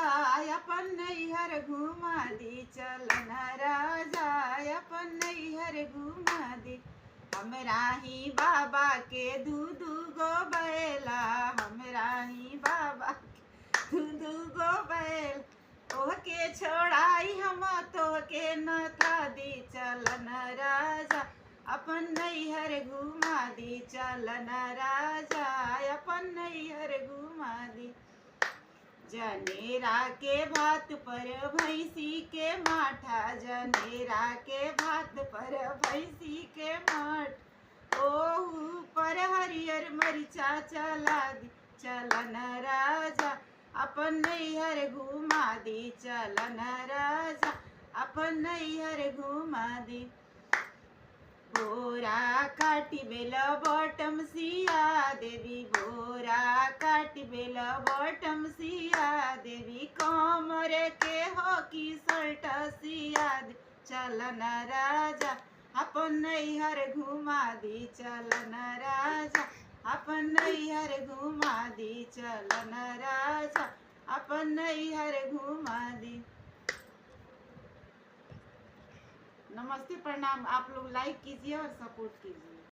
अपन नैहर घुमा दी, चलन राजा अपन नैहर घुमा दी। हमरा ही बाबा के दू गो बैला, हमरा ही बाबा के दू गो बैल, ओहके छोड़ाई हम तोहके न था दी। चलन राजा अपन नैहर घुमा दी, चलन राजा अपन नैहर घुमा दी। जनेरा के भात पर भैंसी के माठा, जनेरा के भात पर भैंसी के माठ, ओहू पर हरियर मरिचा चला दी। चलन राजा अपन नैहर घुमा दी, चलन राजा अपन नैहर घुमा दी। बोरा काटी बेल बॉटम सिया देवी, बोरा काटी बेल बॉटम सिया देवी, कमर के हॉकी शर्ट सिया दे। चलन राजा अपन नैहर घुमा दी, चलन राजा अपन नैहर घुमा दी, चलन राजा अपन नैहर घुमा दी। नमस्ते, प्रणाम। आप लोग लाइक कीजिए और सपोर्ट कीजिए।